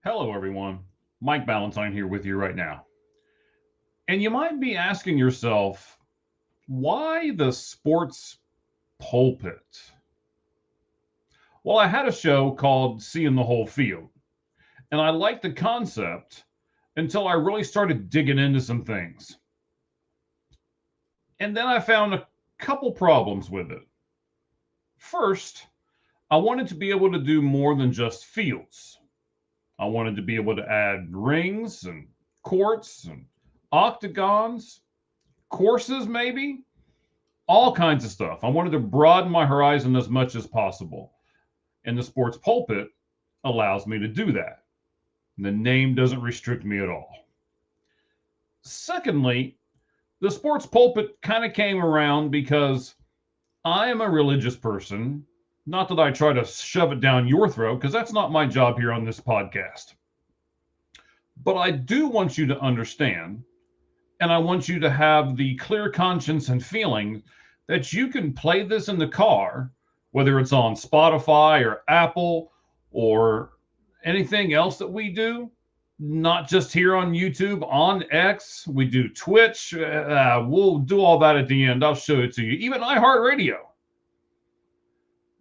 Hello, everyone. Mike Ballantyne here with you right now. And you might be asking yourself, why the sports pulpit? Well, I had a show called Seeing the Whole Field, and I liked the concept until I really started digging into some things. And then I found a couple problems with it. First, I wanted to be able to do more than just fields. I wanted to be able to add rings and courts and octagons, courses, maybe all kinds of stuff. I wanted to broaden my horizon as much as possible. And the sports pulpit allows me to do that. And the name doesn't restrict me at all. Secondly, the sports pulpit kind of came around because I am a religious person. Not that I try to shove it down your throat, because that's not my job here on this podcast. But I do want you to understand, and I want you to have the clear conscience and feeling that you can play this in the car, whether it's on Spotify or Apple or anything else that we do, not just here on YouTube, on X. We do Twitch. We'll do all that at the end. I'll show it to you. Even iHeartRadio.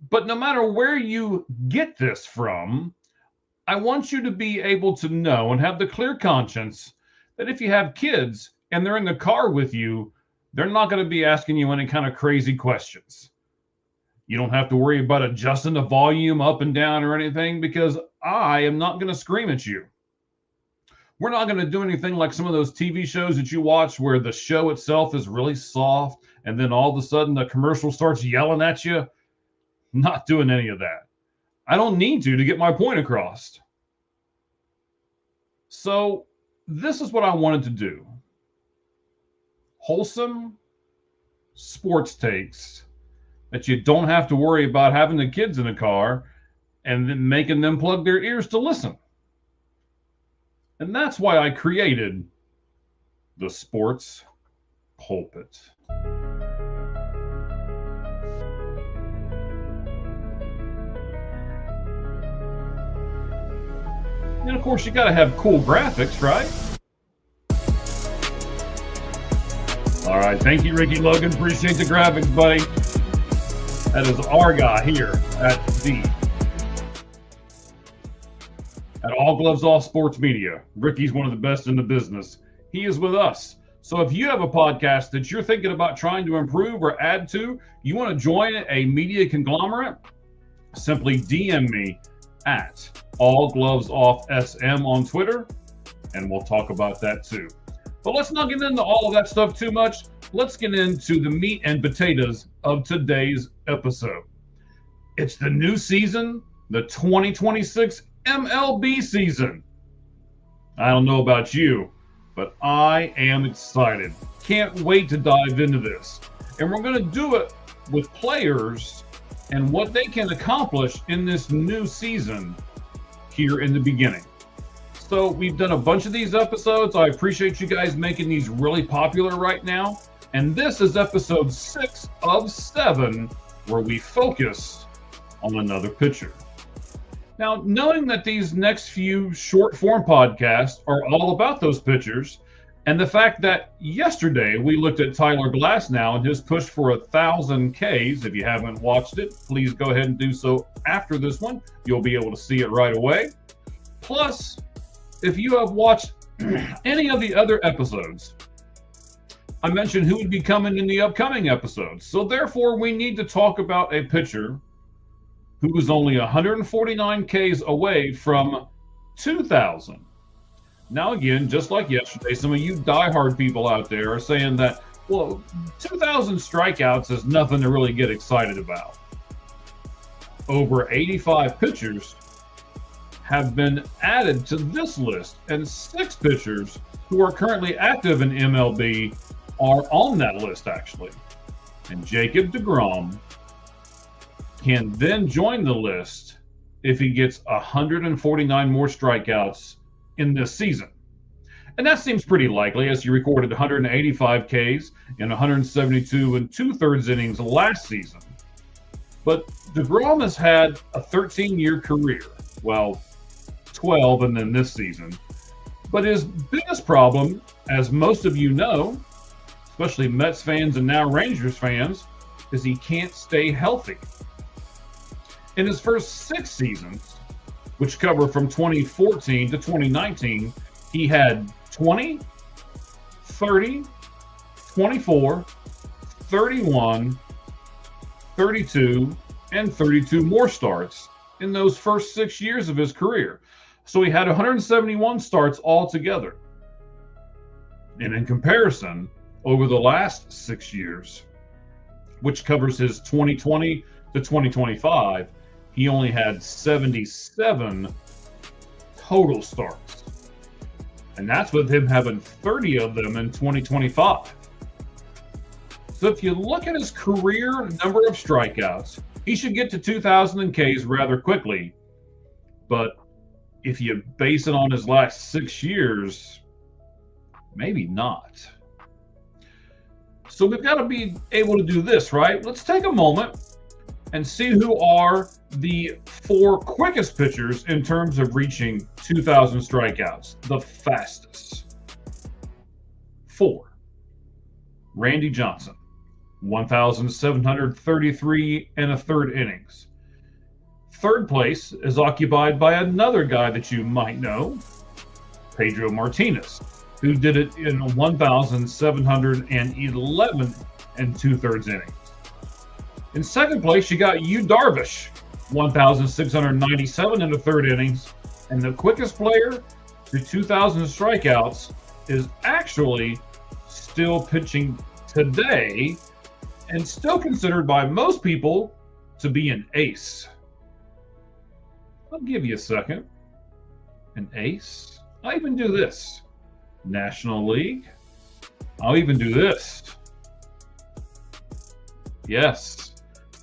But no matter where you get this from, I want you to be able to know and have the clear conscience that if you have kids and they're in the car with you, they're not going to be asking you any kind of crazy questions. You don't have to worry about adjusting the volume up and down or anything, because I am not going to scream at you. We're not going to do anything like some of those TV shows that you watch where the show itself is really soft and then all of a sudden the commercial starts yelling at you. Not doing any of that. I don't need to get my point across. So this is what I wanted to do. Wholesome sports takes that you don't have to worry about having the kids in the car and then making them plug their ears to listen. And that's why I created the Sports Pulpit. And of course, you got to have cool graphics, right? All right. Thank you, Ricky Logan. Appreciate the graphics, buddy. That is our guy here at All Gloves Off Sports Media. Ricky's one of the best in the business. He is with us. So if you have a podcast that you're thinking about trying to improve or add to, you want to join a media conglomerate, simply DM me at All Gloves Off SM on Twitter, and we'll talk about that too. But let's not get into all of that stuff too much. Let's get into the meat and potatoes of today's episode. It's the new season, the 2026 MLB season. I don't know about you, but I am excited. Can't wait to dive into this. And we're going to do it with players and what they can accomplish in this new season here in the beginning. So we've done a bunch of these episodes. I appreciate you guys making these really popular right now. And this is episode 6 of 7, where we focus on another pitcher. Now, knowing that these next few short form podcasts are all about those pitchers, and the fact that yesterday we looked at Tyler Glasnow and his push for 1,000 Ks. If you haven't watched it, please go ahead and do so after this one. You'll be able to see it right away. Plus, if you have watched any of the other episodes, I mentioned who would be coming in the upcoming episodes. So therefore, we need to talk about a pitcher who is only 149 Ks away from 2,000. Now, again, just like yesterday, some of you diehard people out there are saying that, well, 2,000 strikeouts is nothing to really get excited about. Over 85 pitchers have been added to this list, and 6 pitchers who are currently active in MLB are on that list, actually. And Jacob deGrom can then join the list if he gets 149 more strikeouts in this season. And that seems pretty likely, as he recorded 185 Ks in 172 and 2/3 innings last season. But deGrom has had a 13-year career. Well, 12, and then this season. But his biggest problem, as most of you know, especially Mets fans and now Rangers fans, is he can't stay healthy. In his first 6 seasons, which cover from 2014 to 2019, he had 20, 30, 24, 31, 32, and 32 more starts in those first 6 years of his career. So he had 171 starts altogether. And in comparison, over the last 6 years, which covers his 2020 to 2025, he only had 77 total starts. And that's with him having 30 of them in 2025. So if you look at his career number of strikeouts, he should get to 2,000 Ks rather quickly. But if you base it on his last 6 years, maybe not. So we've got to be able to do this, right? Let's take a moment and see who are the 4 quickest pitchers in terms of reaching 2,000 strikeouts, the fastest. 4, Randy Johnson, 1,733 and a third innings. Third place is occupied by another guy that you might know, Pedro Martinez, who did it in 1,711 and 2/3 innings. In second place, you got Yu Darvish, 1,697 and a third innings. And the quickest player to 2,000 strikeouts is actually still pitching today and still considered by most people to be an ace. I'll give you a second. An ace? I'll even do this. National League. I'll even do this. Yes.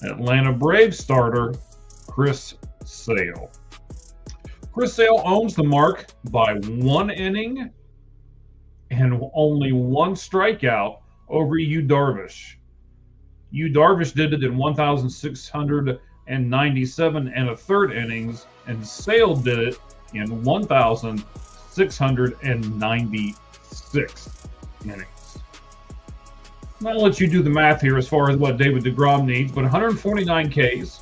Atlanta Braves starter, Chris Sale. Chris Sale owns the mark by 1 inning and only 1 strikeout over Yu Darvish. Yu Darvish did it in 1,697 and a third innings, and Sale did it in 1,696 innings. I'll let you do the math here as far as what David deGrom needs, but 149 Ks.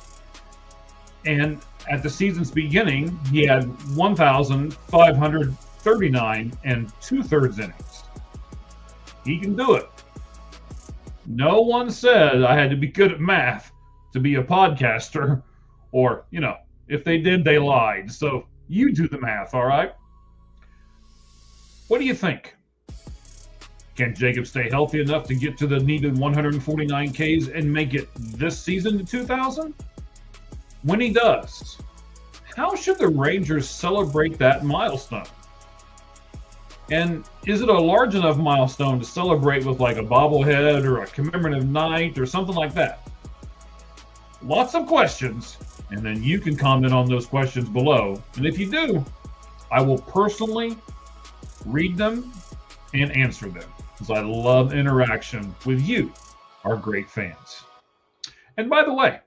And at the season's beginning, he had 1,539 and 2/3 innings. He can do it. No one said I had to be good at math to be a podcaster, or, if they did, they lied. So you do the math, all right? What do you think? Can Jacob stay healthy enough to get to the needed 149 Ks and make it this season to 2,000? When he does, how should the Rangers celebrate that milestone? And is it a large enough milestone to celebrate with like a bobblehead or a commemorative night or something like that? Lots of questions, and then you can comment on those questions below. And if you do, I will personally read them and answer them, because I love interaction with you, our great fans. And by the way,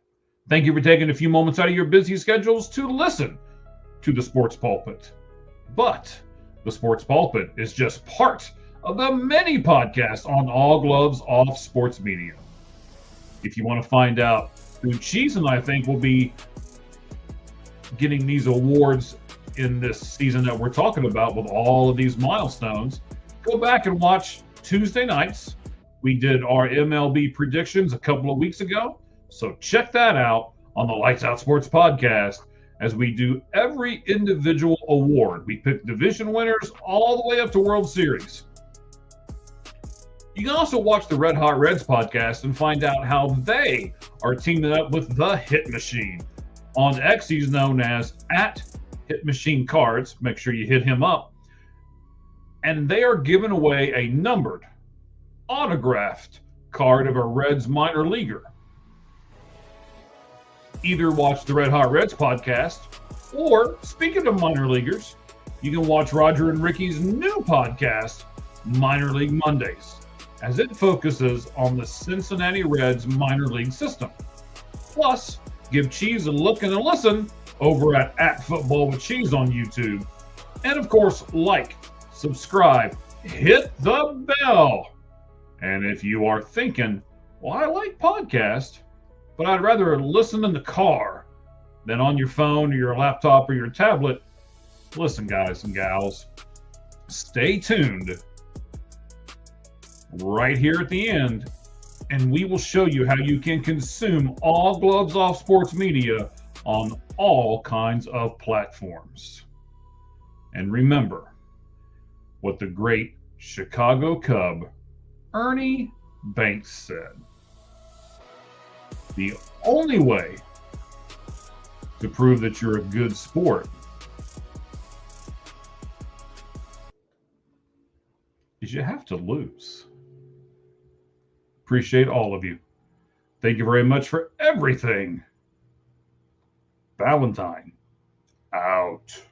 thank you for taking a few moments out of your busy schedules to listen to the Sports Pulpit. But the Sports Pulpit is just part of the many podcasts on All Gloves Off Sports Media. If you want to find out who Cheese and I think will be getting these awards in this season that we're talking about with all of these milestones, go back and watch Tuesday nights. We did our MLB predictions a couple of weeks ago, so check that out on the Lights Out Sports podcast as we do every individual award. We pick division winners all the way up to World Series. You can also watch the Red Hot Reds podcast and find out how they are teaming up with the Hit Machine. On X, he's known as @HitMachineCards. Make sure you hit him up. And they are giving away a numbered, autographed card of a Reds minor leaguer. Either watch the Red Hot Reds podcast, or speaking of minor leaguers, you can watch Roger and Ricky's new podcast, Minor League Mondays, as it focuses on the Cincinnati Reds minor league system. Plus, give Cheese a look and a listen over at Football with Cheese on YouTube. And of course, like, subscribe, hit the bell. And if you are thinking, well, I like podcasts, but I'd rather listen in the car than on your phone or your laptop or your tablet, listen, guys and gals, stay tuned right here at the end, and we will show you how you can consume all Gloves Off Sports media on all kinds of platforms. And remember what the great Chicago Cub Ernie Banks said: the only way to prove that you're a good sport is you have to lose. Appreciate all of you. Thank you very much for everything. Valentine out.